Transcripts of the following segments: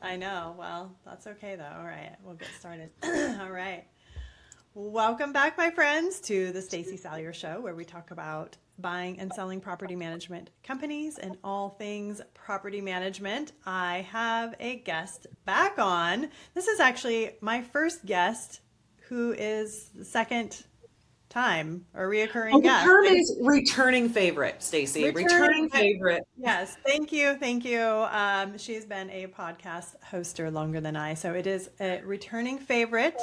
I know. Well, that's okay though. All right, we'll get started. All right. Welcome back, my friends, to the Stacy Salyer Show, where we talk about buying and selling property management companies and all things property management. I have a guest back on. This is actually my first guest who is the second time or Oh, reoccurring the guest. term is returning favorite, Stacy. Returning, Returning favorite. yes, thank you. She's been a podcast hoster longer than I, so it is a returning favorite,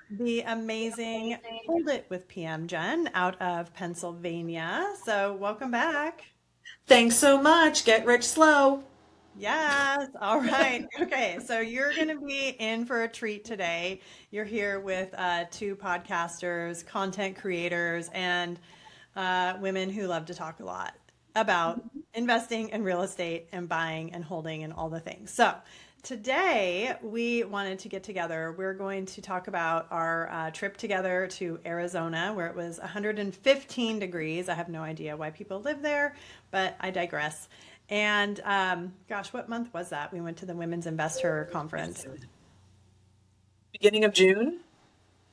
the amazing Hold It with PM Jen out of Pennsylvania. So welcome back. Thanks so much. Get rich slow. Yes. All right. Okay. So you're going to be in for a treat today. You're here with two podcasters, content creators, and women who love to talk a lot about investing in real estate and buying and holding and all the things. So today we wanted to get together. We're going to talk about our trip together to Arizona, where it was 115 degrees. I have no idea why people live there, but I digress. And gosh, what month was that? We went to the Women's InvestHER conference. Beginning of June,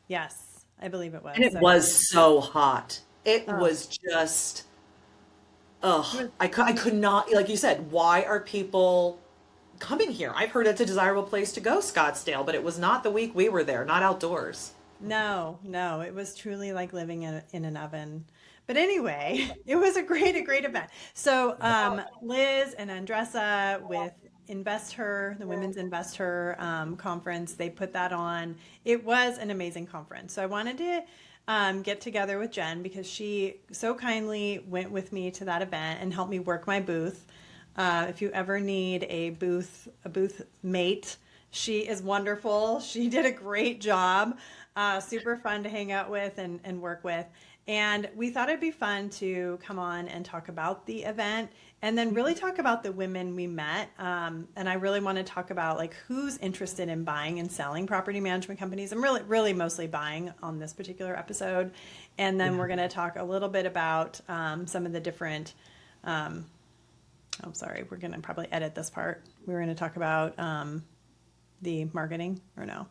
Yes, I believe it was. and it So, was so hot. It oh, was just, it was, I could not, like you said, why are people coming here? I've heard it's a desirable place to go, Scottsdale, but it was not the week we were there, not outdoors. no, it was truly like living in an oven. But anyway, it was a great event. So, Liz and Andressa with InvestHER, the Women's InvestHER conference, they put that on. It was an amazing conference. So I wanted to get together with Jen because she so kindly went with me to that event and helped me work my booth. If you ever need a booth mate, she is wonderful. She did a great job. Super fun to hang out with and work with. And we thought it'd be fun to come on and talk about the event and then really talk about the women we met. And I really want to talk about like who's interested in buying and selling property management companies. I'm really mostly buying on this particular episode. And then we're going to talk a little bit about some of the different I'm sorry, we're going to probably edit this part. We're going to talk about the marketing or no?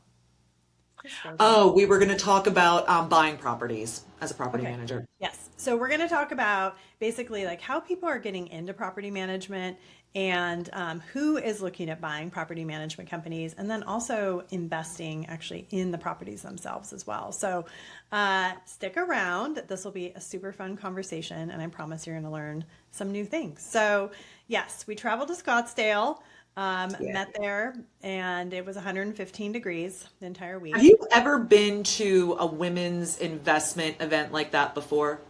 Just frozen. Oh, we were going to talk about buying properties as a property Okay. manager. Yes. So we're going to talk about basically like how people are getting into property management and who is looking at buying property management companies and then also investing actually in the properties themselves as well. So stick around. This will be a super fun conversation and I promise you're going to learn some new things. So yes, we traveled to Scottsdale, Yeah. met there, and it was 115 degrees the entire Have week. you ever been to a women's investment event like that before?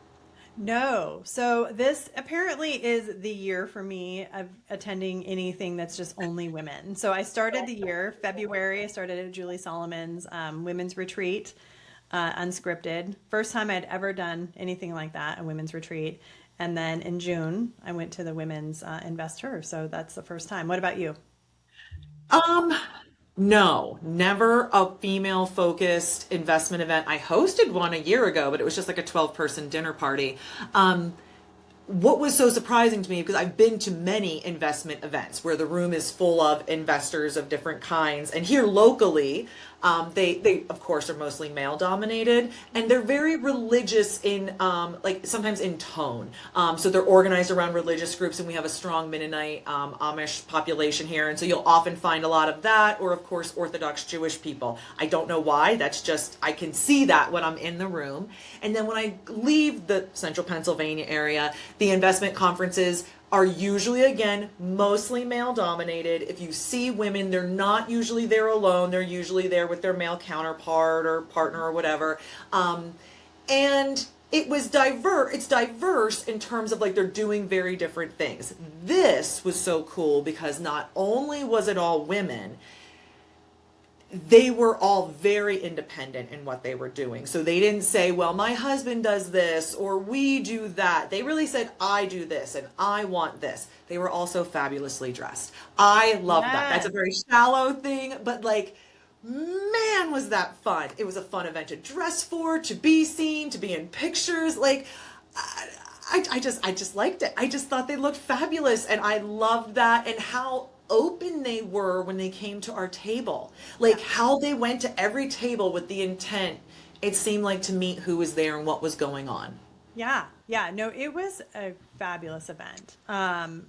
No. So this apparently is the year for me of attending anything that's just only women. So I started the year, February, I started at Julie Solomon's women's retreat, unscripted. First time I'd ever done anything like that, a women's retreat. And then in June, I went to the women's InvestHER. So that's the first time. What about you? Um, no, never a female focused investment event. I hosted one a year ago, but it was just like a 12-person dinner party. Um, what was so surprising to me, because I've been to many investment events where the room is full of investors of different kinds, and here locally, they of course are mostly male dominated, and they're very religious in like sometimes in tone. So they're organized around religious groups, and we have a strong Mennonite Amish population here, and so you'll often find a lot of that, or of course Orthodox Jewish people. I don't know why. That's just I can see that when I'm in the room, and then when I leave the central Pennsylvania area, the investment conferences are usually, again, mostly male dominated. If you see women, they're not usually there alone. They're usually there with their male counterpart or partner or whatever. And it was diverse. It's diverse in terms of like they're doing very different things. This was so cool because not only was it all women, they were all very independent in what they were doing. So they didn't say, well, my husband does this or we do that. They really said, I do this and I want this. They were also fabulously dressed. I love that. That's a Yes. very shallow thing, but like, man, was that fun. It was a fun event to dress for, to be seen, to be in pictures. Like, I just liked it. I just thought they looked fabulous and I loved that and how open they were when they came to our table. Like how they went to every table with the intent, it seemed like, to meet who was there and what was going on. Yeah, yeah, no, it was a fabulous event.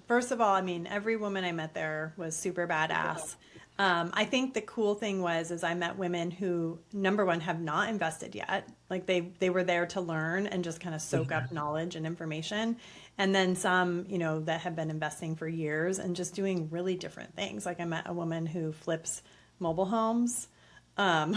First of all, I mean, every woman I met there was super badass. I think the cool thing was, is I met women who, number one, have not invested yet. Like they were there to learn and just kind of soak up knowledge and information. And then some, that have been investing for years and just doing really different things. Like I met a woman who flips mobile homes, um,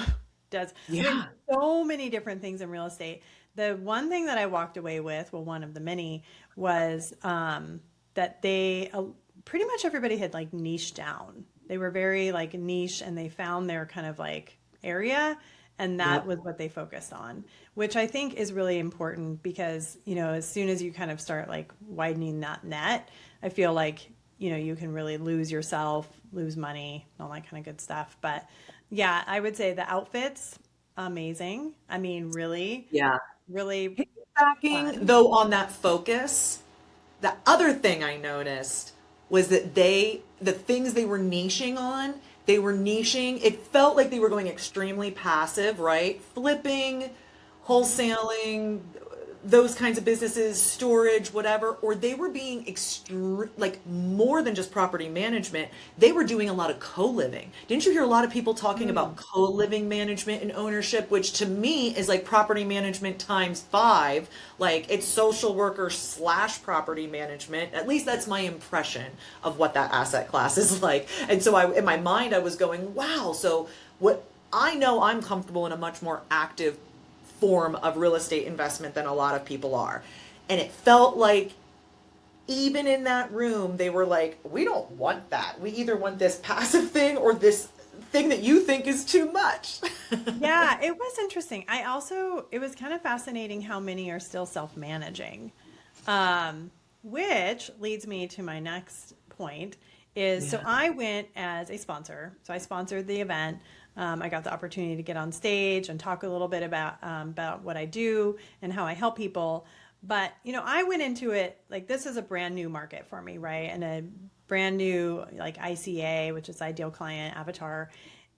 does, I mean, Yeah. so many different things in real estate. The one thing that I walked away with, well, one of the many, was that pretty much everybody had like niche down. They were very like niche and they found their kind of like area, and that Yep. was what they focused on, which I think is really important because, as soon as you kind of start like widening that net, I feel like, you can really lose yourself, lose money, all that kind of good stuff. But yeah, I would say the outfits, amazing. I mean, really, Yeah. really Piggybacking fun. though on that focus, the other thing I noticed was that the things they were niching on, it felt like they were going extremely passive, right? Flipping, wholesaling, those kinds of businesses, storage, whatever, or they were being like more than just property management. They were doing a lot of co-living. Didn't you hear a lot of people talking about Mm. co-living management and ownership, which to me is like property management times five. Like it's social worker slash property management. At least that's my impression of what that asset class is like. And so in my mind, I was going, wow. So what I know, I'm comfortable in a much more active form of real estate investment than a lot of people are. And it felt like even in that room, they were like, we don't want that. We either want this passive thing or this thing that you think is too much. Yeah, it was interesting. It was kind of fascinating how many are still self-managing, which leads me to my next point is, so Yeah. I went as a sponsor. So I sponsored the event. I got the opportunity to get on stage and talk a little bit about what I do and how I help people. But, I went into it like this is a brand new market for me, right? And a brand new like ICA, which is ideal client avatar.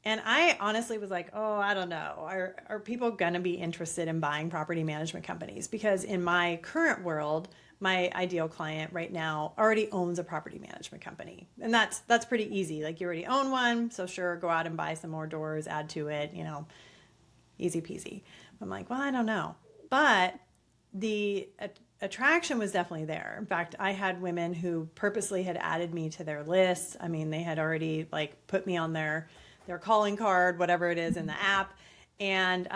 And I honestly was like, oh, I don't know. Are people going to be interested in buying property management companies? Because in my current world, my ideal client right now already owns a property management company. And that's pretty easy. Like you already own one, so sure, go out and buy some more doors, add to it, easy peasy. I'm like, well, I don't know. But the attraction was definitely there. In fact, I had women who purposely had added me to their list. I mean, they had already like put me on their calling card, whatever it is in the app. And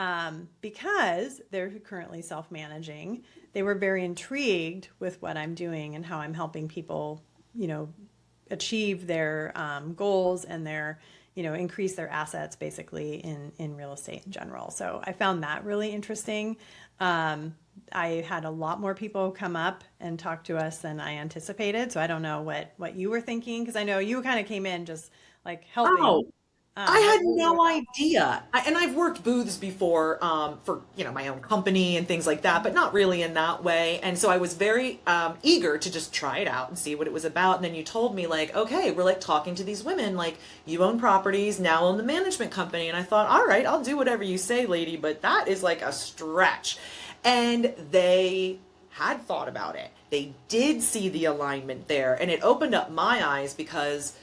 because they're currently self managing, they were very intrigued with what I'm doing and how I'm helping people, you know, achieve their goals and increase their assets basically in real estate in general. So I found that really interesting. I had a lot more people come up and talk to us than I anticipated. So I don't know what you were thinking, because I know you kind of came in just like helping. Oh, I What had were your no idea. And I've worked booths before for my own company and things like that, but not really in that way. And so I was very eager to just try it out and see what it was about. And then you told me like, okay, we're like talking to these women, like you own properties, now own the management company. And I thought, all right, I'll do whatever you say, lady, but that is like a stretch. And they had thought about it. They did see the alignment there, and it opened up my eyes because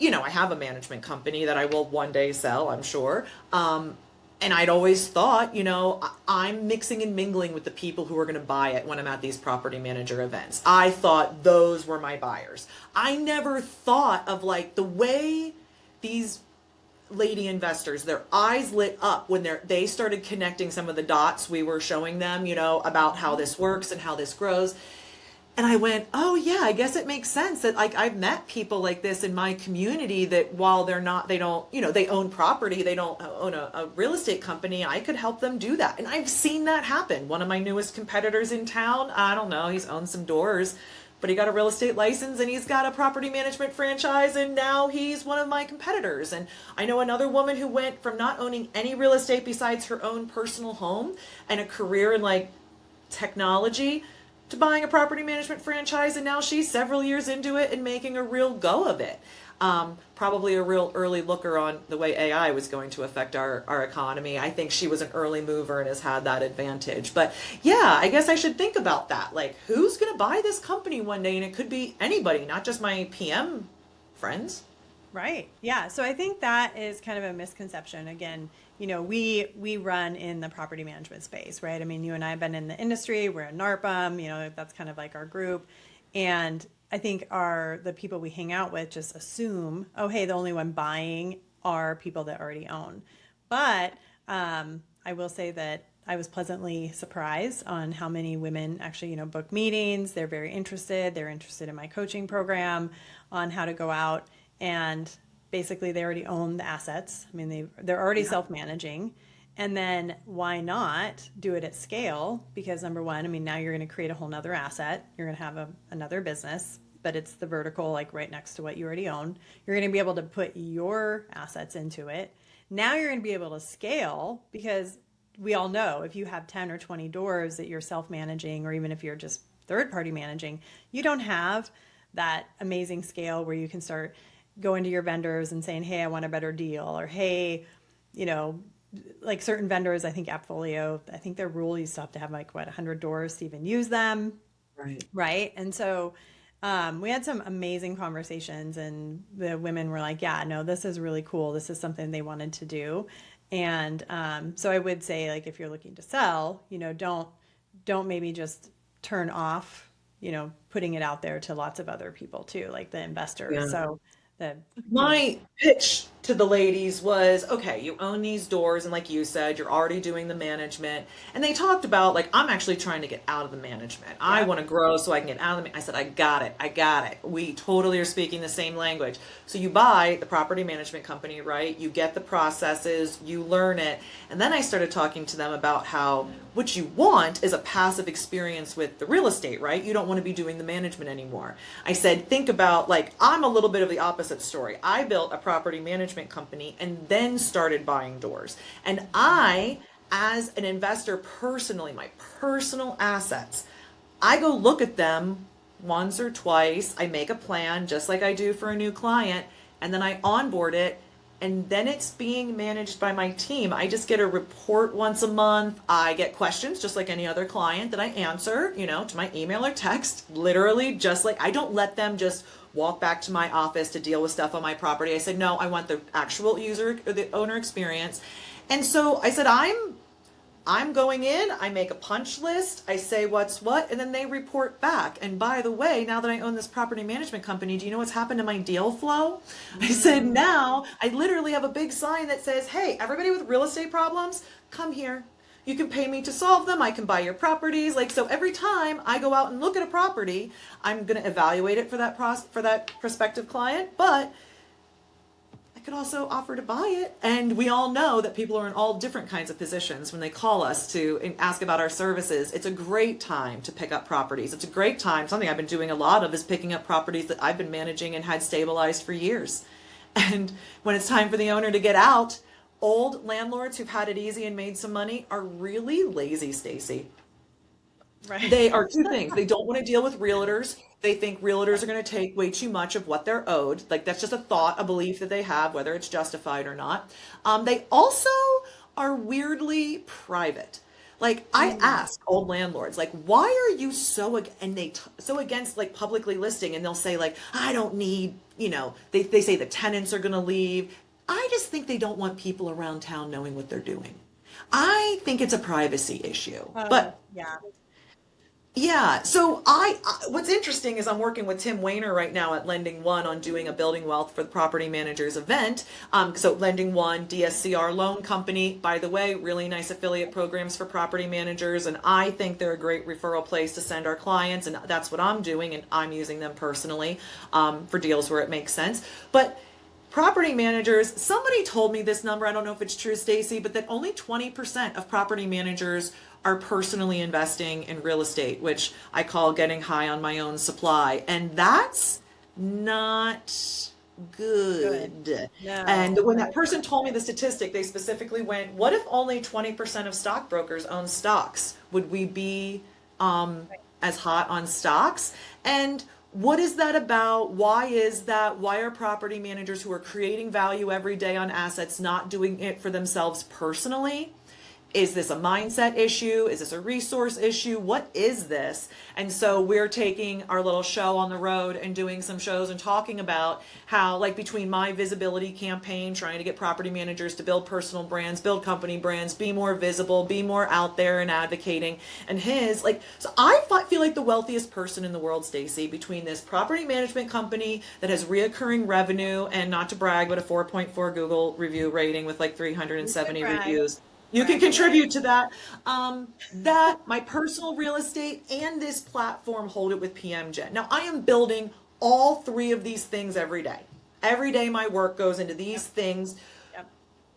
I have a management company that I will one day sell, I'm sure. And I'd always thought, I'm mixing and mingling with the people who are going to buy it when I'm at these property manager events. I thought those were my buyers. I never thought of like the way these lady investors, their eyes lit up when they started connecting some of the dots we were showing them, about how this works and how this grows. And I went, oh yeah, I guess it makes sense that like I've met people like this in my community that while they don't, they own property, they don't own a real estate company. I could help them do that. And I've seen that happen. One of my newest competitors in town, I don't know, he's owned some doors, but he got a real estate license and he's got a property management franchise and now he's one of my competitors. And I know another woman who went from not owning any real estate besides her own personal home and a career in like technology to buying a property management franchise, and now she's several years into it and making a real go of it. Probably a real early looker on the way AI was going to affect our economy. I think she was an early mover and has had that advantage. But yeah, I guess I should think about that. Like, who's going to buy this company one day? And it could be anybody, not just my PM friends. Right. Yeah. So I think that is kind of a misconception. Again, we run in the property management space, right? I mean, you and I have been in the industry. We're in NARPM. That's kind of like our group. And I think the people we hang out with just assume, oh, hey, the only one buying are people that already own. But I will say that I was pleasantly surprised on how many women actually, book meetings. They're very interested. They're interested in my coaching program on how to go out and basically they already own the assets. I mean, they're already Yeah. self-managing. And then why not do it at scale? Because number one, I mean, now you're going to create a whole nother asset. You're going to have another business, but it's the vertical, like right next to what you already own. You're going to be able to put your assets into it. Now you're going to be able to scale because we all know if you have 10 or 20 doors that you're self-managing, or even if you're just third-party managing, you don't have that amazing scale where you can start going to your vendors and saying, hey, I want a better deal, or hey, you know, like certain vendors, I think Appfolio, I think their rule you still have to have like 100 doors to even use them, Right. right? And so we had some amazing conversations, and the women were like, yeah, no, this is really cool. This is something they wanted to do. And so I would say, like, if you're looking to sell, don't maybe just turn off, putting it out there to lots of other people too, like the investors. Yeah. So the, you know, My pitch to the ladies was, okay, you own these doors, and like you said, you're already doing the management. And they talked about, like, I'm actually trying to get out of the management. I yeah, want to grow so I can get out of the. I said, I got it. I got it. We totally are speaking the same language. So you buy the property management company, right? You get the processes, you learn it. And then I started talking to them about how what you want is a passive experience with the real estate, right? You don't want to be doing the management anymore. I said, think about, like, I'm a little bit of the opposite story. I built a property management company and then started buying doors. And I, as an investor personally, my personal assets, I go look at them once or twice. I make a plan just like I do for a new client, and then I onboard it, and then it's being managed by my team. I just get a report once a month. I get questions just like any other client that I answer, to my email or text, literally just like I don't let them just walk back to my office to deal with stuff on my property. I said, no, I want the actual user or the owner experience. And so I said, I'm going in, I make a punch list, I say what's what, and then they report back. And by the way, now that I own this property management company, do you know what's happened to my deal flow? I said, now I literally have a big sign that says, hey, everybody with real estate problems, come here. You can pay me to solve them. I can buy your properties. Like, so every time I go out and look at a property, I'm going to evaluate it for that prospective client, but I could also offer to buy it. And we all know that people are in all different kinds of positions when they call us to ask about our services. It's a great time to pick up properties. It's a great time. Something I've been doing a lot of is picking up properties that I've been managing and had stabilized for years. And when it's time for the owner to get out, old landlords who've had it easy and made some money are really lazy, Stacy. right. They are two things. They don't want to deal with realtors. They think realtors are going to take way too much of what they're owed. Like, that's just a thought, a belief that they have, whether it's justified or not. They also are weirdly private. Like, I ask old landlords, like, why are you so against like publicly listing? And they'll say, like, I don't need, they say the tenants are going to leave. I just think they don't want people around town knowing what they're doing. I think it's a privacy issue. But Yeah. yeah, so what's interesting is I'm working with Tim Weiner right now at Lending One on doing a Building Wealth for the Property Managers event. So Lending One, DSCR loan company, by the way, really nice affiliate programs for property managers, and I think they're a great referral place to send our clients, and that's what I'm doing, and I'm using them personally for deals where it makes sense. But property managers, somebody told me this number, I don't know if it's true, Stacy, but that only 20% of property managers are personally investing in real estate, which I call getting high on my own supply. And that's not Good. good. And No. when that person told me the statistic, they specifically went, what if only 20% of stockbrokers own stocks? Would we be as hot on stocks? And What is that about? Why is that? Why are property managers who are creating value every day on assets not doing it for themselves personally? Is this a mindset issue? Is this a resource issue? What is this? And so we're taking our little show on the road and doing some shows and talking about how, like, between my visibility campaign, trying to get property managers to build personal brands, build company brands, be more visible, be more out there and advocating, and his, like, so I feel like the wealthiest person in the world, Stacy, between this property management company that has reoccurring revenue and, not to brag, but a 4.4 Google review rating with like 370 reviews. You can contribute to that. That my personal real estate and this platform, Hold It with PMGen. Now I am building all three of these things every day. Every day my work goes into these things. Yep.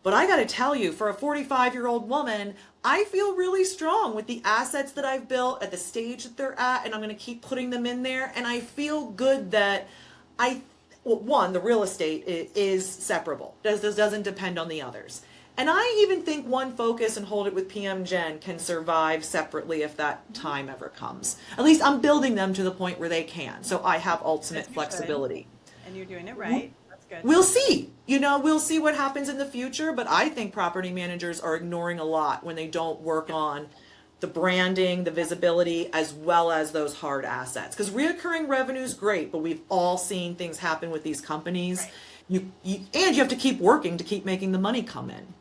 But I got to tell you, for a 45-year-old woman, I feel really strong with the assets that I've built at the stage that they're at, and I'm going to keep putting them in there. And I feel good that well, one, the real estate is separable. Doesn't depend on the others. And I even think one focus and Hold It with PMGen can survive separately if that time ever comes. At least I'm building them to the point where they can. So I have ultimate flexibility. And you're doing it right. That's good. We'll see. We'll see what happens in the future. But I think property managers are ignoring a lot when they don't work on the branding, the visibility, as well as those hard assets. Because reoccurring revenue is great, but we've all seen things happen with these companies. Right. And you have to keep working to keep making the money come in.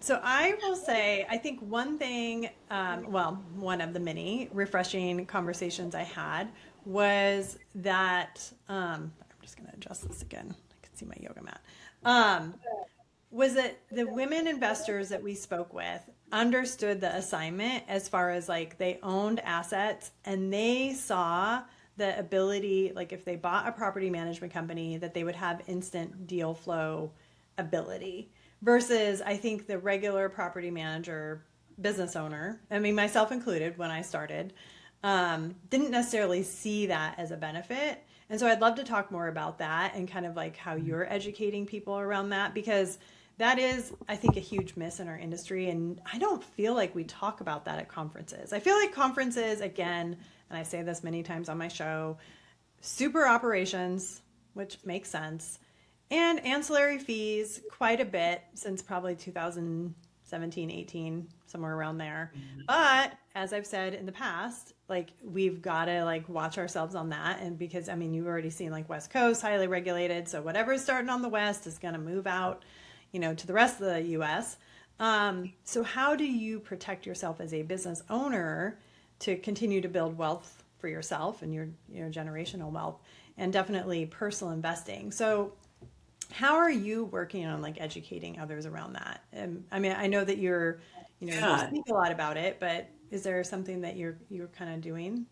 So I will say, I think one thing, one of the many refreshing conversations I had was that, I'm just going to adjust this again. I can see my yoga mat. Was that the women investors that we spoke with understood the assignment as far as like they owned assets and they saw the ability, like if they bought a property management company, that they would have instant deal flow ability. Versus, I think the regular property manager, business owner, I mean, myself included when I started, didn't necessarily see that as a benefit. And so I'd love to talk more about that and kind of like how you're educating people around that, because that is, I think, a huge miss in our industry. And I don't feel like we talk about that at conferences. I feel like conferences, again, and I say this many times on my show, super operations, which makes sense, and ancillary fees quite a bit since probably 2017, 18, somewhere around there. But as I've said in the past, like we've got to like watch ourselves on that. And because, I mean, you've already seen like West Coast, highly regulated. So whatever's starting on the West is going to move out, to the rest of the US. So how do you protect yourself as a business owner to continue to build wealth for yourself and your generational wealth, and definitely personal investing? So how are you working on like educating others around that? I mean, I know that you speak a lot about it, but is there something that you're kind of doing?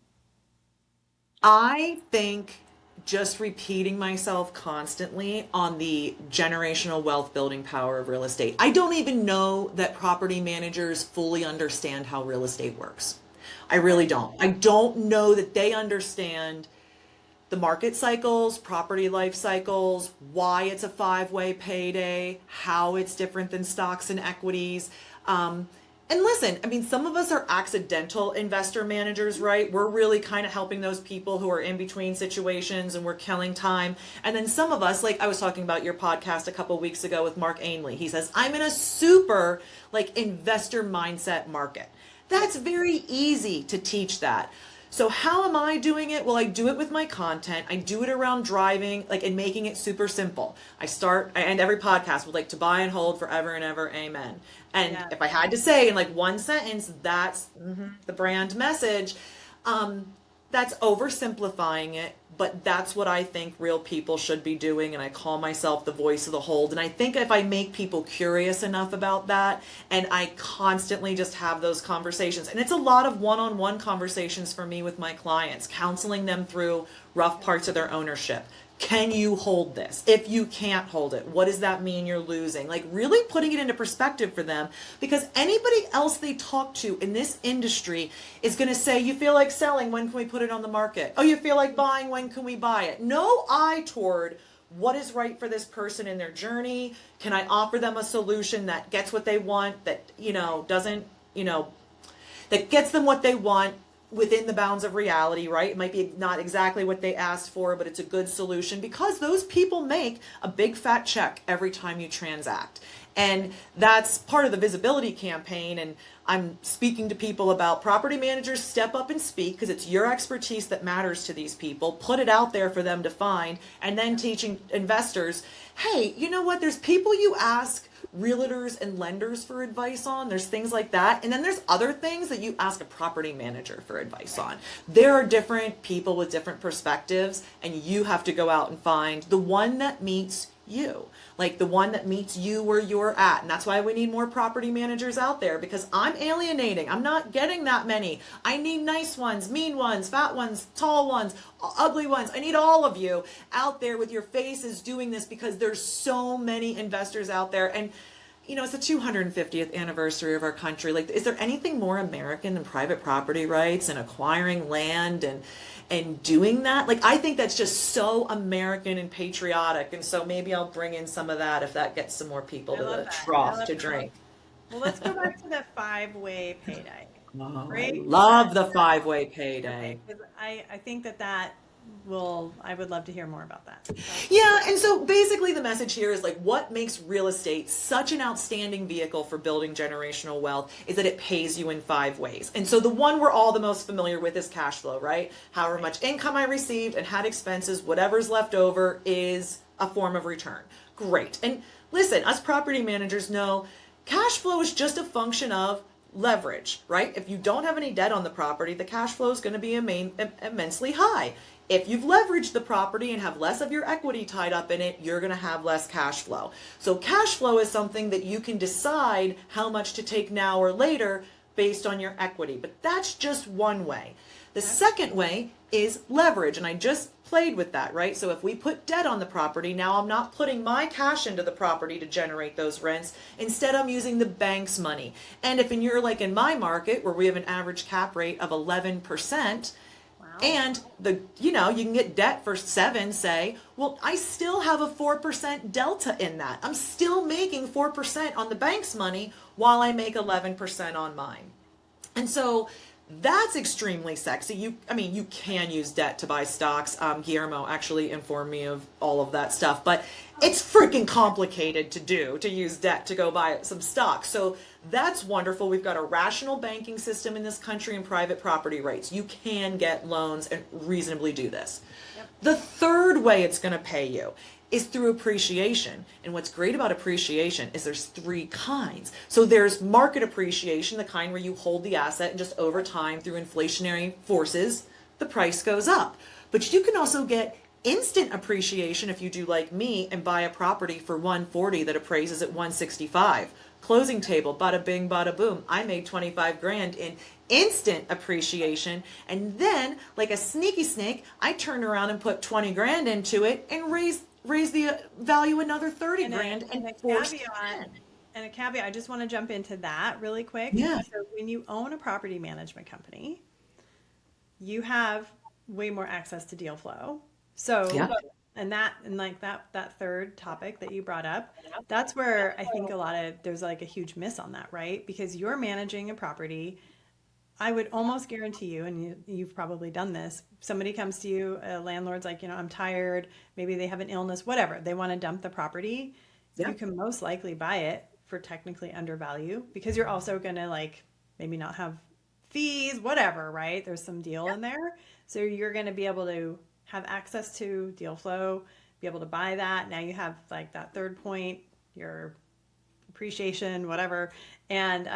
I think just repeating myself constantly on the generational wealth building power of real estate. I don't even know that property managers fully understand how real estate works. I really don't. I don't know that they understand the market cycles, property life cycles, why it's a 5-way payday, how it's different than stocks and equities. And listen, I mean, some of us are accidental investor managers, right? We're really kind of helping those people who are in between situations and we're killing time. And then some of us, like I was talking about your podcast a couple weeks ago with Mark Ainley. He says, I'm in a super like investor mindset market. That's very easy to teach that. So how am I doing it? Well, I do it with my content. I do it around driving, like, and making it super simple. I end every podcast with like, to buy and hold forever and ever, amen. And if I had to say in like one sentence, that's the brand message. That's oversimplifying it, but that's what I think real people should be doing. And I call myself the voice of the hold. And I think if I make people curious enough about that, and I constantly just have those conversations, and it's a lot of one-on-one conversations for me with my clients, counseling them through rough parts of their ownership. Can you hold this? If you can't hold it, what does that mean you're losing? Like really putting it into perspective for them, because anybody else they talk to in this industry is going to say, you feel like selling, when can we put it on the market? Oh, you feel like buying, when can we buy it? No eye toward what is right for this person in their journey. Can I offer them a solution that gets what they want, that, doesn't, that gets them what they want within the bounds of reality, right? It might be not exactly what they asked for, but it's a good solution because those people make a big fat check every time you transact. And that's part of the visibility campaign. And I'm speaking to people about property managers, step up and speak because it's your expertise that matters to these people. Put it out there for them to find, and then teaching investors, hey, you know what? There's people you ask realtors and lenders for advice on. There's things like that. And then there's other things that you ask a property manager for advice on. There are different people with different perspectives, and you have to go out and find the one that meets you, like the one that meets you where you're at. And that's why we need more property managers out there, because I'm alienating. I'm not getting that many. I need nice ones, mean ones, fat ones, tall ones, ugly ones. I need all of you out there with your faces doing this, because there's so many investors out there. And you know, it's the 250th anniversary of our country. Like, is there anything more American than private property rights and acquiring land and doing that? Like, I think that's just so American and patriotic. And so maybe I'll bring in some of that if that gets some more people to the trough to drink. Well, let's go back to the 5-way payday. Oh, Right? I love the 5-way payday. Okay, 'cause I think I would love to hear more about that. Yeah, and so basically the message here is like, what makes real estate such an outstanding vehicle for building generational wealth is that it pays you in 5 ways. And so the one we're all the most familiar with is cash flow, right? However much income I received and had expenses, whatever's left over is a form of return. Great. And listen, us property managers know cash flow is just a function of leverage, right? If you don't have any debt on the property, the cash flow is going to be immensely high. If you've leveraged the property and have less of your equity tied up in it, you're going to have less cash flow. So cash flow is something that you can decide how much to take now or later based on your equity. But that's just one way. The second way is leverage. And I just played with that, right? So if we put debt on the property, now I'm not putting my cash into the property to generate those rents. Instead, I'm using the bank's money. And if you're like in my market where we have an average cap rate of 11%, and you can get debt for 7, say, well, I still have a 4% delta in that. I'm still making 4% on the bank's money while I make 11% on mine. And so that's extremely sexy. You can use debt to buy stocks. Guillermo actually informed me of all of that stuff, but it's freaking complicated to use debt to go buy some stocks. So that's wonderful. We've got a rational banking system in this country and private property rights. You can get loans and reasonably do this. Yep. The third way it's going to pay you is through appreciation. And what's great about appreciation is there's 3 kinds. So there's market appreciation, the kind where you hold the asset and just over time through inflationary forces, the price goes up. But you can also get instant appreciation if you do like me and buy a property for $140 that appraises at $165. Closing table, bada bing, bada boom. I made 25 grand in instant appreciation. And then, like a sneaky snake, I turned around and put 20 grand into it and raised the value another 30 grand and forced 10. And a caveat, I just want to jump into that really quick. Yeah. So when you own a property management company, you have way more access to deal flow. So, yeah. and that third topic that you brought up, that's where I think there's like a huge miss on that, right? Because you're managing a property. I would almost guarantee you, and you've probably done this, somebody comes to you, a landlord's like, I'm tired, maybe they have an illness, whatever, they want to dump the property. Yeah. You can most likely buy it for technically undervalue because you're also going to like maybe not have fees, whatever, right? There's some deal in there. So you're going to be able to have access to deal flow, be able to buy that. Now you have like that third point, your appreciation, whatever. And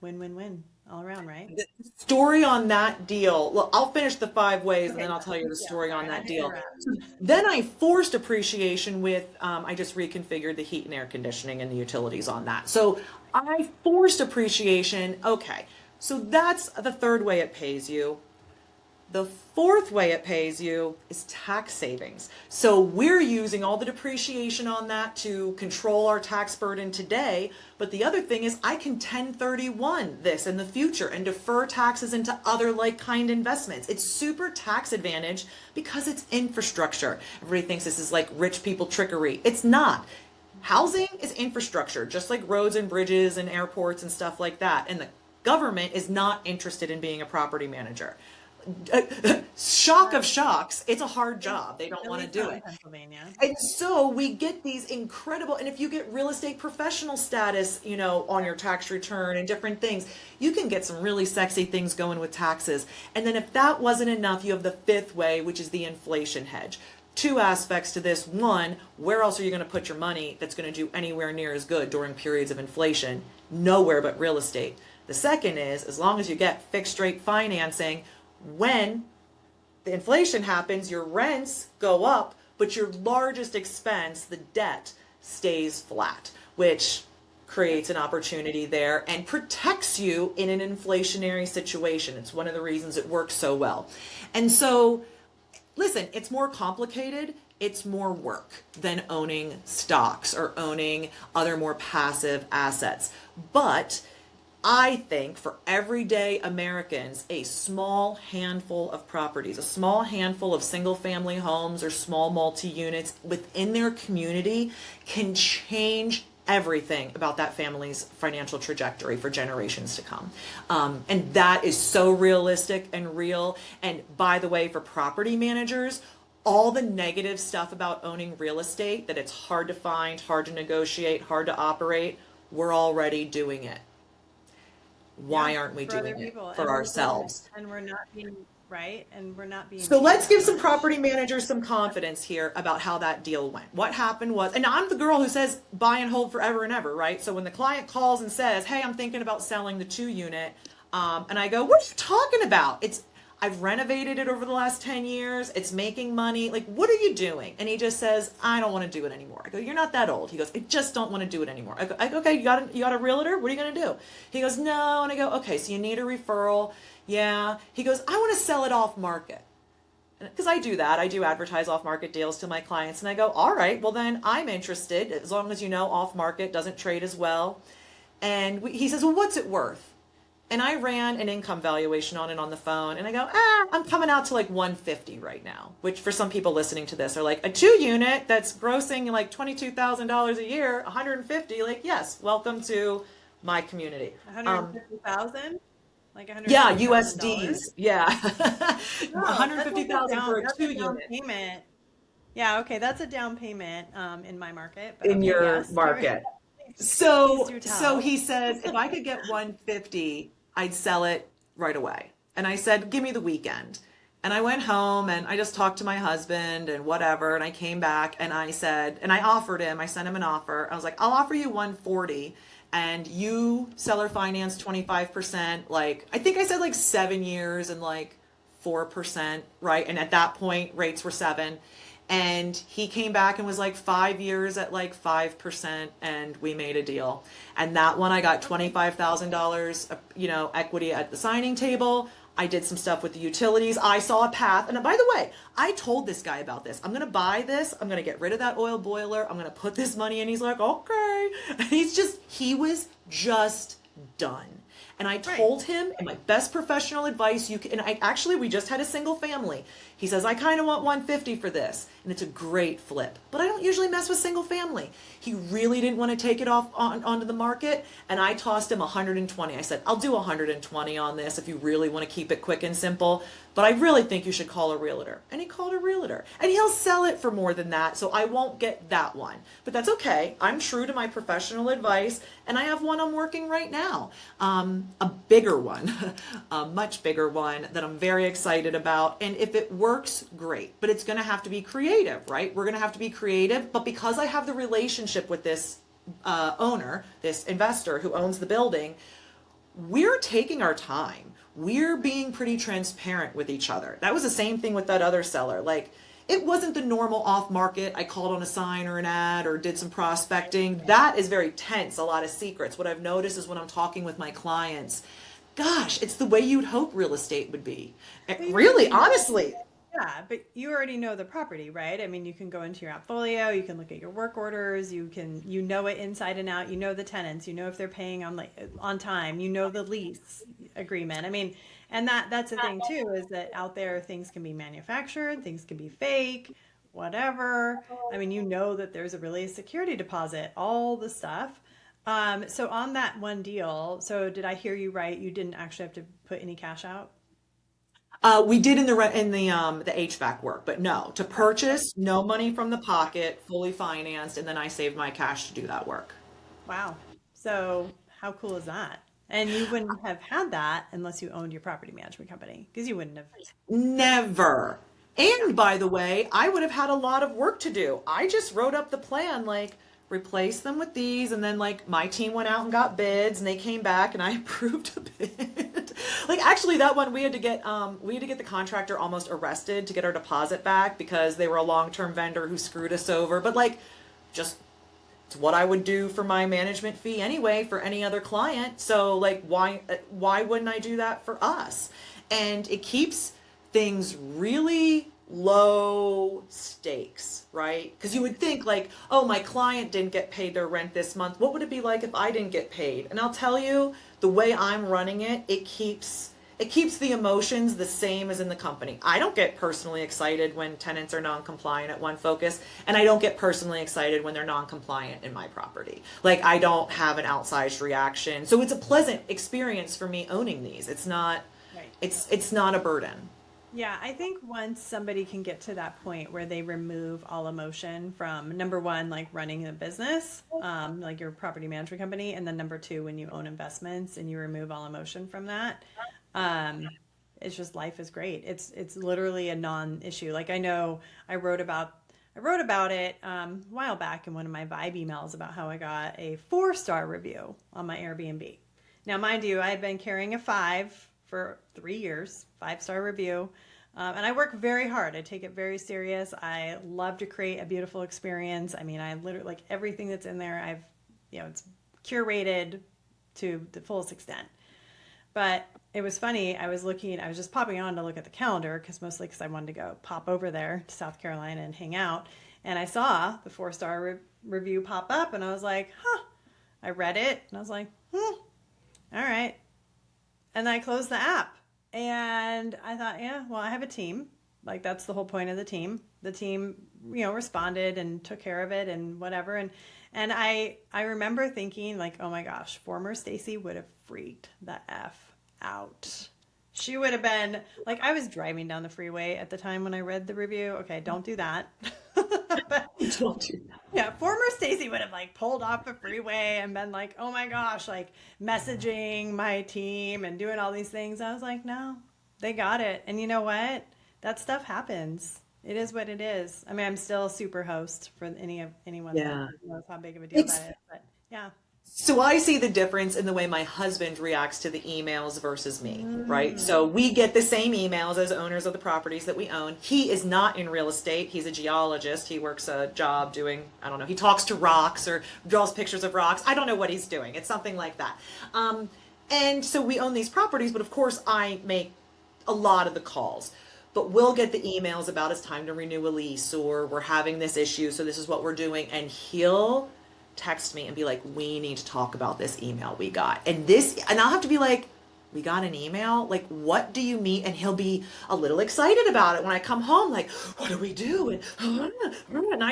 win all around, right? The story on that deal, well, I'll finish the 5 ways and then I'll tell you the story on that deal. So then I forced appreciation with, I just reconfigured the heat and air conditioning and the utilities on that. So I forced appreciation. Okay, so that's the third way it pays you. The fourth way it pays you is tax savings. So we're using all the depreciation on that to control our tax burden today. But the other thing is I can 1031 this in the future and defer taxes into other like-kind investments. It's super tax advantage because it's infrastructure. Everybody thinks this is like rich people trickery. It's not. Housing is infrastructure, just like roads and bridges and airports and stuff like that. And the government is not interested in being a property manager. Shock of shocks, it's a hard job. They don't At want to least do not in it. Pennsylvania. And so we get these incredible, and if you get real estate professional status, on your tax return and different things, you can get some really sexy things going with taxes. And then if that wasn't enough, you have the fifth way, which is the inflation hedge. Two aspects to this. One, where else are you going to put your money that's going to do anywhere near as good during periods of inflation? Nowhere but real estate. The second is, as long as you get fixed rate financing, when the inflation happens, your rents go up, but your largest expense, the debt, stays flat, which creates an opportunity there and protects you in an inflationary situation. It's one of the reasons it works so well. And so, listen, it's more complicated. It's more work than owning stocks or owning other more passive assets. But I think for everyday Americans, a small handful of properties, a small handful of single family homes or small multi-units within their community can change everything about that family's financial trajectory for generations to come. And that is so realistic and real. And by the way, for property managers, all the negative stuff about owning real estate, that it's hard to find, hard to negotiate, hard to operate, we're already doing it. Why Yeah, aren't we for other doing it people, for ourselves? and we're not being right, and we're not being So paid let's that give some much. property managers some confidence here about how that deal went. What happened was, and I'm the girl who says buy and hold forever and ever, right? So when the client calls and says, "Hey, I'm thinking about selling the 2 unit," and I go, "What are you talking about? I've renovated it over the last 10 years. It's making money. Like, what are you doing?" And he just says, "I don't want to do it anymore." I go, "You're not that old." He goes, "I just don't want to do it anymore." I go, "Okay, you got a realtor? What are you going to do?" He goes, "No." And I go, "Okay, so you need a referral." Yeah. He goes, "I want to sell it off market." Because I do that. I do advertise off market deals to my clients. And I go, "All right, well, then I'm interested, as long as you know off market doesn't trade as well." And he says, "Well, what's it worth?" And I ran an income valuation on it on the phone, and I go, I'm coming out to like 150 right now, which for some people listening to this are like, a 2 unit that's grossing like $22,000 a year, 150, like, yes, welcome to my community. 150,000, like Yeah, $150,000. USDs. Yeah. No, that's like a 150,000 down. for a That's a two down unit payment. Yeah, okay, that's a down payment in my market. But in okay, your yes, market. please So do so tell. he says if I could get 150, I'd sell it right away. And I said, "Give me the weekend." And I went home and I just talked to my husband and whatever. And I came back and I said, and I offered him, I sent him an offer. I was like, "I'll offer you 140 and you seller finance 25%." Like, I think I said like 7 years and like 4%, right? And at that point, rates were seven. And he came back and was like 5 years at like 5%, and we made a deal. And that one, I got Okay. $25,000, equity at the signing table. I did some stuff with the utilities. I saw a path. And by the way, I told this guy about this. I'm going to buy this. I'm going to get rid of that oil boiler. I'm going to put this money in. He's like, "Okay." And he was just done. And I Right. told him, and my best professional advice you can, and we just had a single family. He says, "I kind of want 150 for this." And it's a great flip. But I don't usually mess with single family. He really didn't want to take it onto the market. And I tossed him 120. I said, "I'll do 120 on this if you really want to keep it quick and simple. But I really think you should call a realtor." And he called a realtor. And he'll sell it for more than that. So I won't get that one. But that's okay. I'm true to my professional advice. And I have one I'm working right now. A bigger one, a much bigger one that I'm very excited about. And if it works, great. But it's going to have to be creative, right? We're going to have to be creative. But because I have the relationship with this owner, this investor who owns the building, we're taking our time. We're being pretty transparent with each other. That was the same thing with that other seller. Like, it wasn't the normal off market. I called on a sign or an ad or did some prospecting. That is very tense, a lot of secrets. What I've noticed is when I'm talking with my clients, gosh, it's the way you'd hope real estate would be. But you Really, already know. honestly. Yeah, but you already know the property, right? I mean, you can go into your portfolio, you can look at your work orders, you know it inside and out, you know the tenants, you know if they're paying on time, you know the lease agreement. I mean, and that's the thing too, is that out there things can be manufactured, things can be fake, whatever. I mean, you know that there's a really security deposit, all the stuff. So on that one deal, so did I hear you right? You didn't actually have to put any cash out? We did in the HVAC work, but no, to Oh, purchase, no money from the pocket, fully financed, and then I saved my cash to do that work. wow. So how cool is that? And you wouldn't have had that unless you owned your property management company, because you wouldn't have. Never. Yeah. And by the way, I would have had a lot of work to do. I just wrote up the plan, like replace them with these, and then like my team went out and got bids, and they came back, and I approved a bid. Like actually, that one we had to get the contractor almost arrested to get our deposit back because they were a long-term vendor who screwed us over. But like, just it's what I would do for my management fee anyway for any other client. So like why wouldn't I do that for us? And it keeps things really low stakes, right? Because you would think like, oh, my client didn't get paid their rent this month. What would it be like if I didn't get paid? And I'll tell you, the way I'm running it, it keeps the emotions the same as in the company. I don't get personally excited when tenants are non-compliant at One Focus, and I don't get personally excited when they're non-compliant in my property. Like I don't have an outsized reaction. So it's a pleasant experience for me owning these. It's not Right. it's not a burden. Yeah, I think once somebody can get to that point where they remove all emotion from number one, like running a business, like your property management company, and then number two, when you own investments and you remove all emotion from that, um, it's just life is great. It's literally a non-issue. Like I know I wrote about it a while back in one of my Vibe emails about how I got a 4-star review on my Airbnb. Now, mind you, I had been carrying a 5 for 3 years, 5-star review. And I work very hard. I take it very serious. I love to create a beautiful experience. I mean, I literally like everything that's in there. It's curated to the fullest extent. But it was funny. I was just popping on to look at the calendar mostly because I wanted to go pop over there to South Carolina and hang out. And I saw the 4-star review pop up and I was like, huh. I read it and I was like, all right. And I closed the app. And I thought, yeah, well, I have a team. Like that's the whole point of the team. The team, responded and took care of it and whatever. And I remember thinking like, oh my gosh, former Stacy would have freaked the F out. She would have been like, I was driving down the freeway at the time when I read the review. Okay, don't do that. But Don't do that. yeah, former Stacy would have like pulled off the freeway and been like, "Oh my gosh," like messaging my team and doing all these things. I was like, "No, they got it." And you know what? That stuff happens. It is what it is. I mean, I'm still a super host for anyone that Yeah. knows how big of a deal It's that is. But yeah. So I see the difference in the way my husband reacts to the emails versus me, right? Mm, So we get the same emails as owners of the properties that we own. He is not in real estate. He's a geologist. He works a job doing, I don't know, he talks to rocks or draws pictures of rocks. I don't know what he's doing. It's something like that. And so we own these properties, but of course I make a lot of the calls. But we'll get the emails about it's time to renew a lease or we're having this issue, so this is what we're doing. And he'll text me and be like, we need to talk about this email we got. And I'll have to be like, we got an email? Like, what do you mean? And he'll be a little excited about it when I come home, like, what do we do? And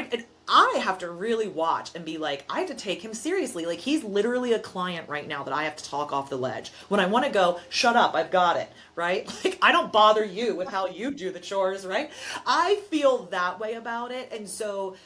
I have to really watch and be like, I have to take him seriously. Like, he's literally a client right now that I have to talk off the ledge. When I want to go, shut up, I've got it, right? Like, I don't bother you with how you do the chores, right? I feel that way about it. And so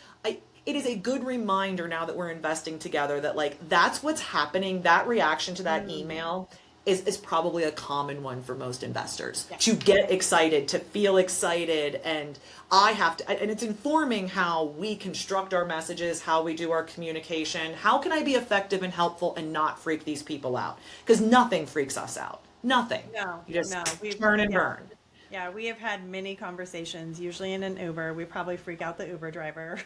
it is a good reminder now that we're investing together that like that's what's happening. That reaction to that mm, email is probably a common one for most investors yeah. to get excited, to feel excited. And and it's informing how we construct our messages, how we do our communication. How can I be effective and helpful and not freak these people out? Because nothing freaks us out. Nothing. No, You just no, turn and yeah. burn. Yeah, we have had many conversations, usually in an Uber. We probably freak out the Uber driver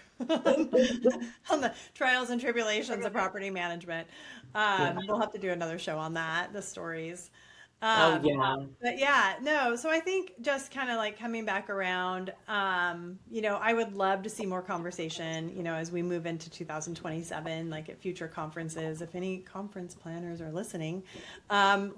on the trials and tribulations of property management. Yeah. We'll have to do another show on that, the stories. Oh yeah. But yeah, no, so I think just kind of like coming back around, I would love to see more conversation, as we move into 2027, like at future conferences. If any conference planners are listening,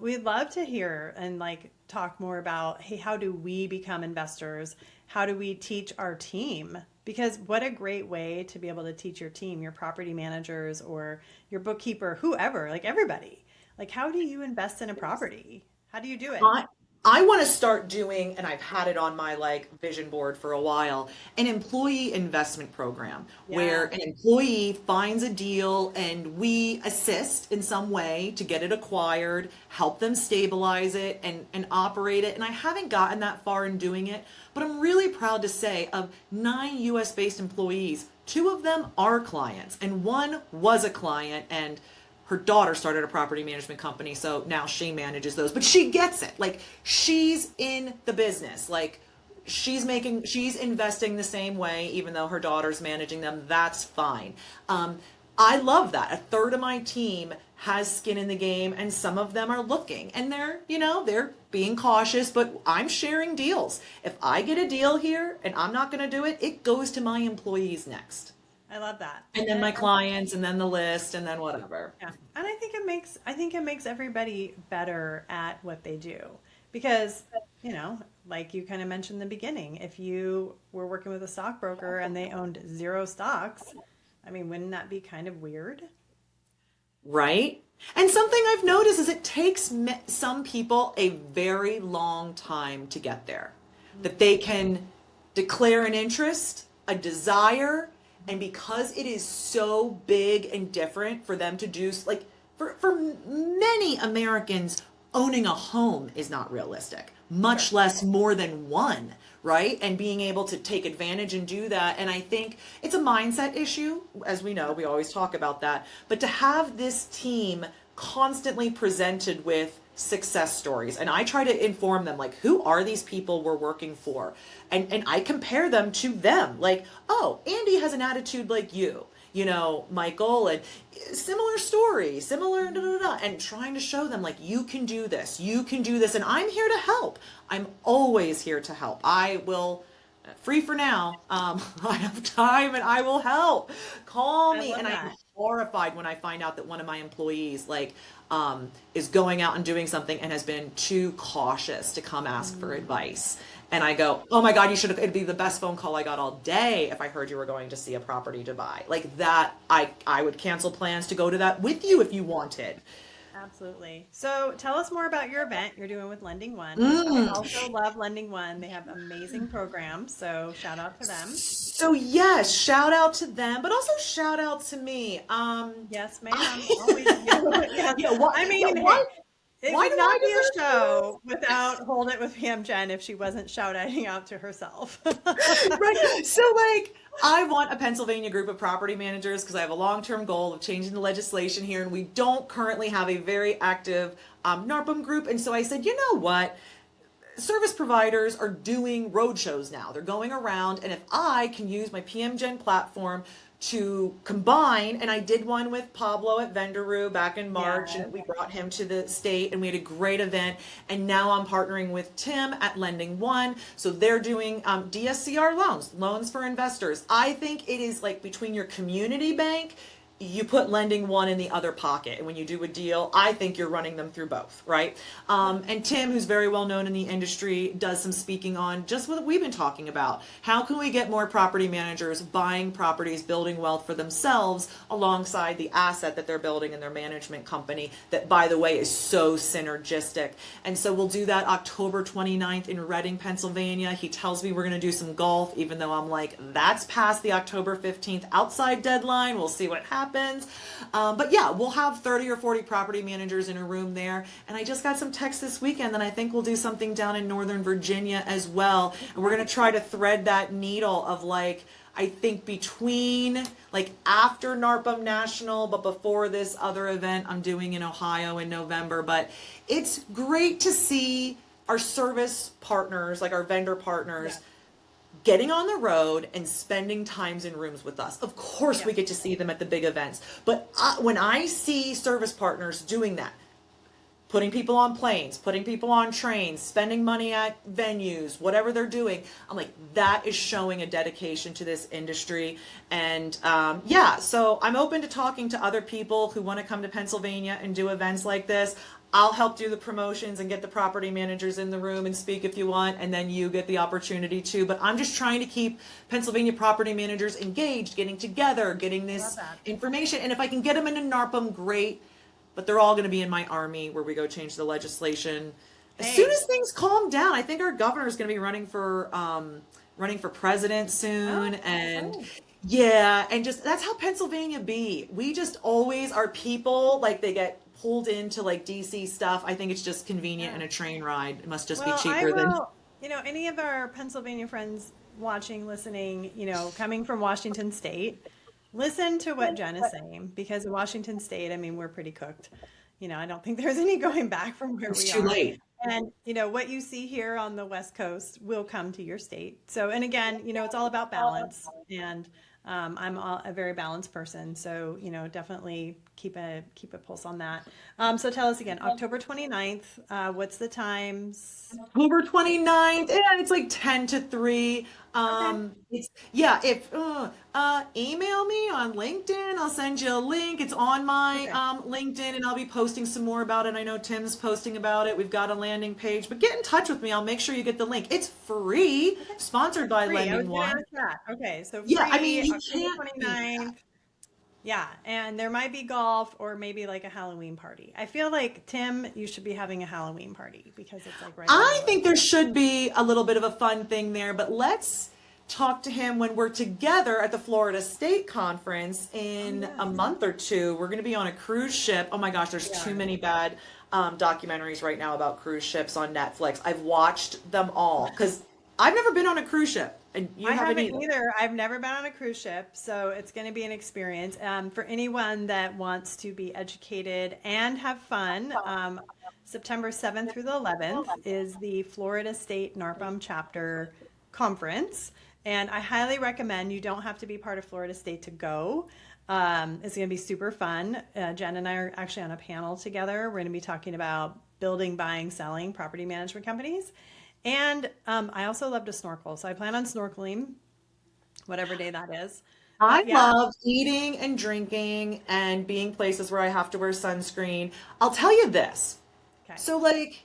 we'd love to hear and like talk more about, hey, how do we become investors? How do we teach our team? Because what a great way to be able to teach your team, your property managers or your bookkeeper, whoever, like everybody. Like, how do you invest in a property? How do you do it? I I want to start doing, and I've had it on my like vision board for a while, an employee investment program where Yeah. an employee finds a deal and we assist in some way to get it acquired, help them stabilize it and operate it. And I haven't gotten that far in doing it, but I'm really proud to say of 9 US based employees, two of them are clients and one was a client, and her daughter started a property management company, so now she manages those. But she gets it. Like, she's in the business. Like, she's investing the same way, even though her daughter's managing them. That's fine. I love that. A third of my team has skin in the game, and some of them are looking, and they're being cautious, but I'm sharing deals. If I get a deal here and I'm not going to do it, it goes to my employees next. I love that. And then my clients, and then the list, and then whatever. Yeah. And I think it makes everybody better at what they do. Because, like you kind of mentioned in the beginning, if you were working with a stockbroker and they owned zero stocks, I mean, wouldn't that be kind of weird? Right? And something I've noticed is it takes some people a very long time to get there. That they can declare an interest, a desire, and because it is so big and different for them to do, like, for many Americans, owning a home is not realistic, much less more than one, right? And being able to take advantage and do that. And I think it's a mindset issue. As we know, we always talk about that. But to have this team constantly presented with success stories, and I try to inform them, like, who are these people we're working for? And I compare them to them. Like, oh, Andy has an attitude like you, Michael, and similar story, similar, da, da, da, and trying to show them, like, you can do this, and I'm here to help. I'm always here to help. I will, free for now, I have time and I will help. Call I me. love And I'm that. horrified when I find out that one of my employees, like, is going out and doing something and has been too cautious to come ask for advice. And I go, oh my God, it'd be the best phone call I got all day if I heard you were going to see a property to buy. Like that, I would cancel plans to go to that with you if you wanted. Absolutely. So tell us more about your event you're doing with Lending One. I Mm. also love Lending One. They have amazing programs, so shout out to them. So yes, shout out to them, but also shout out to me. Yes, ma'am. Always. Yes. yeah, why, I yeah, mean, why, hey, it why would do I not be a deserve show without Hold It with Pam Jen if she wasn't shouting out to herself. right. So, like, I want a Pennsylvania group of property managers because I have a long-term goal of changing the legislation here, and we don't currently have a very active NARPM group. And so I said, you know what? Service providers are doing road shows now. They're going around, and if I can use my PM Gen platform to combine, and I did one with Pablo at Venderu back in March, Yeah. and we brought him to the state, and we had a great event. And now I'm partnering with Tim at Lending One, so they're doing DSCR loans for investors. I think it is like between your community bank, you put Lending One in the other pocket, and when you do a deal, I think you're running them through both, right? And Tim, who's very well known in the industry, does some speaking on just what we've been talking about. How can we get more property managers buying properties, building wealth for themselves alongside the asset that they're building in their management company that, by the way, is so synergistic. And so we'll do that October 29th in Reading, Pennsylvania. He tells me we're going to do some golf, even though I'm like, that's past the October 15th outside deadline. We'll see what happens. But yeah, we'll have 30 or 40 property managers in a room there. And I just got some text this weekend, and I think we'll do something down in Northern Virginia as well. And we're going to try to thread that needle of, like, I think between, like, after NARPM National, but before this other event I'm doing in Ohio in November. But it's great to see our service partners, like our vendor partners, getting on the road and spending times in rooms with us. Of course, Yeah. we get to see them at the big events. But when I see service partners doing that, putting people on planes, putting people on trains, spending money at venues, whatever they're doing. I'm like, that is showing a dedication to this industry. And yeah, so I'm open to talking to other people who want to come to Pennsylvania and do events like this. I'll help do the promotions and get the property managers in the room and speak if you want, and then you get the opportunity too. But I'm just trying to keep Pennsylvania property managers engaged, getting together, getting I love this that. information. And if I can get them into NARPM, great. But they're all going to be in my army where we go change the legislation. As soon Hey. as things calm down, I think our governor is going to be running for president Oh, soon, and okay. yeah, and just that's how Pennsylvania be. We just always our people like they get pulled into like DC stuff. I think it's just convenient Yeah. and a train ride. It must just be Well, I cheaper than. will, any of our Pennsylvania friends watching, listening, coming from Washington State, listen to what Jen is saying because in Washington State, I mean, we're pretty cooked. I don't think there's any going back from where It's we too are. late. And, what you see here on the West Coast will come to your state. So, and again, it's all about balance. And a very balanced person. So, definitely keep a pulse on that. So tell us again, October 29th, what's the times? October 29th. Yeah, it's like 10 to 3. Okay. It's yeah, if email me on LinkedIn, I'll send you a link. It's on my Okay. LinkedIn and I'll be posting some more about it. I know Tim's posting about it. We've got a landing page, but get in touch with me. I'll make sure you get the link. It's free, Okay. sponsored by Free. I was Lending going to One. ask that. Okay. So Yeah, I free, mean, you October can't beat that. 29th. Yeah. And there might be golf or maybe like a Halloween party. I feel like, Tim, you should be having a Halloween party because it's like right around the I corner. think there should be a little bit of a fun thing there, but let's talk to him when we're together at the Florida State Conference Oh, in a yes. month or two. We're going to be on a cruise ship. Oh my gosh, there's We too are. many bad documentaries right now about cruise ships on Netflix. I've watched them all because I've never been on a cruise ship, and you I haven't haven't either. either. I've never been on a cruise ship, so it's going to be an experience. For anyone that wants to be educated and have fun, September 7th through the 11th is the Florida State NARPM chapter conference. And I highly recommend you don't have to be part of Florida State to go. It's going to be super fun. Jen and I are actually on a panel together. We're going to be talking about building, buying, selling property management companies. And I also love to snorkel. So I plan on snorkeling, whatever day that is. I But yeah, love eating and drinking and being places where I have to wear sunscreen. I'll tell you this. okay. So, like,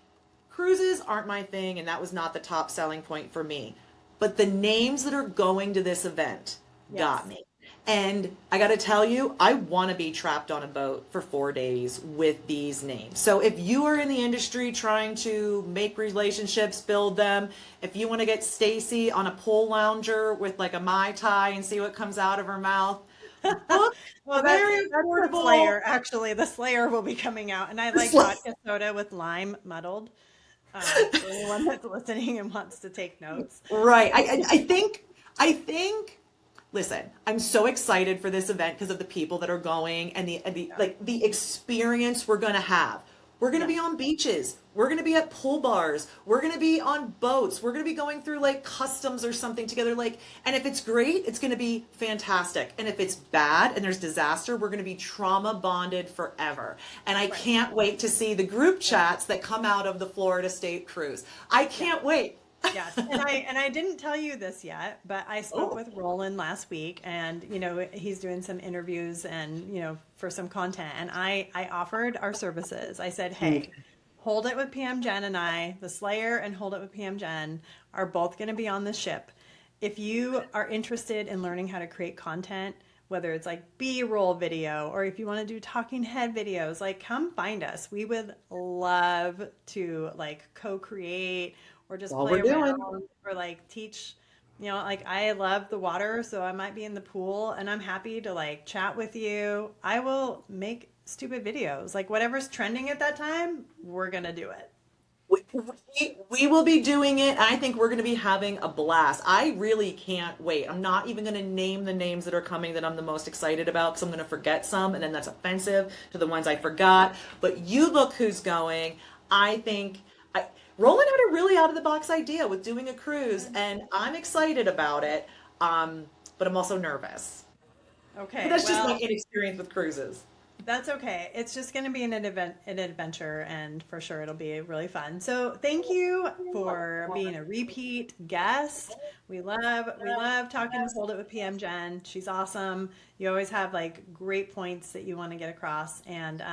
cruises aren't my thing, and that was not the top selling point for me. But the names that are going to this event got Yes. me. And I got to tell you, I want to be trapped on a boat for 4 days with these names. So, if you are in the industry trying to make relationships, build them, if you want to get Stacy on a pool lounger with like a Mai Tai and see what comes out of her mouth, book Well, a very that's the affordable. Slayer. Actually, the Slayer will be coming out, and I like It's like, vodka soda with lime muddled. For anyone that's listening and wants to take notes. right. I think listen, I'm so excited for this event because of the people that are going and the Yeah. like the experience we're going to have. We're going to be Yes. on beaches. We're going to be at pool bars. We're going to be on boats. We're going to be going through like customs or something together like and if it's great, it's going to be fantastic. And if it's bad and there's disaster, we're going to be trauma bonded forever. And I Right. can't wait to see the group chats that come out of the Florida State cruise. I Yeah. can't wait. Yes, and I didn't tell you this yet, but I spoke Oh, with Roland last week, and he's doing some interviews and for some content, and I offered our services. I said, hey, hold it with PM Jen and I, the Slayer, and hold it with PM Jen are both going to be on the ship. If you are interested in learning how to create content, whether it's like B-roll video or if you want to do talking head videos, like come find us. We would love to like co-create or just all play we're doing. around or like teach. Like I love the water, so I might be in the pool and I'm happy to like chat with you. I will make stupid videos. Like whatever's trending at that time, we're gonna do it. We will be doing it. I think we're going to be having a blast. I really can't wait. I'm not even going to name the names that are coming that I'm the most excited about because I'm going to forget some, and then that's offensive to the ones I forgot. But you look who's going. I think Roland had a really out of the box idea with doing a cruise, and I'm excited about it. But I'm also nervous. But Okay, that's just my well, inexperience with cruises. That's okay. It's just going to be an adventure, and for sure it'll be really fun. So thank you for being a repeat guest. We love talking to Hold It with PM Jen. She's awesome. You always have like great points that you want to get across. And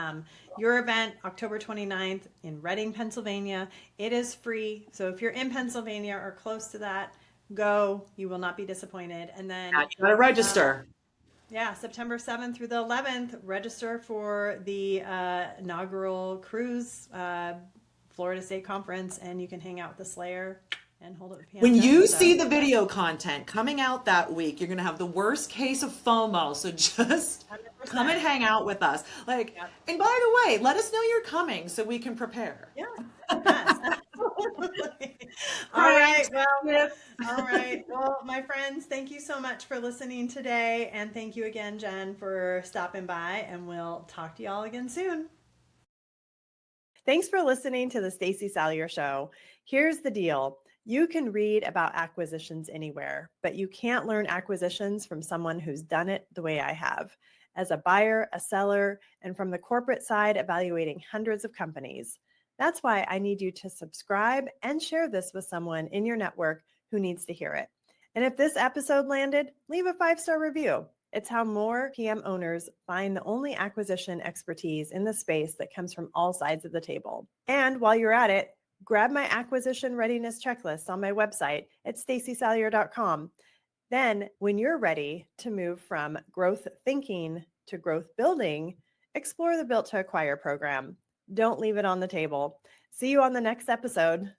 your event, October 29th in Reading, Pennsylvania, it is free. So if you're in Pennsylvania or close to that, go. You will not be disappointed. And then Yeah, you got to register. yeah, September 7th through the 11th, register for the inaugural cruise Florida State Conference, and you can hang out with the Slayer and hold it with PM When Jen. you So, see the video content coming out that week, you're going to have the worst case of FOMO. So just come and 100%. hang out with us. Like, Yep. and by the way, let us know you're coming so we can prepare. Yes, yes, absolutely. All right, Pranks, well, tips. all right. Well, my friends, thank you so much for listening today. And thank you again, Jen, for stopping by. And we'll talk to y'all again soon. Thanks for listening to the Stacy Salyer Show. Here's the deal. You can read about acquisitions anywhere, but you can't learn acquisitions from someone who's done it the way I have. As a buyer, a seller, and from the corporate side, evaluating hundreds of companies. That's why I need you to subscribe and share this with someone in your network who needs to hear it. And if this episode landed, leave a 5-star review. It's how more PM owners find the only acquisition expertise in the space that comes from all sides of the table. And while you're at it, grab my Acquisition Readiness Checklist on my website at stacysalyer.com. Then, when you're ready to move from growth thinking to growth building, explore the Built to Acquire program. Don't leave it on the table. See you on the next episode.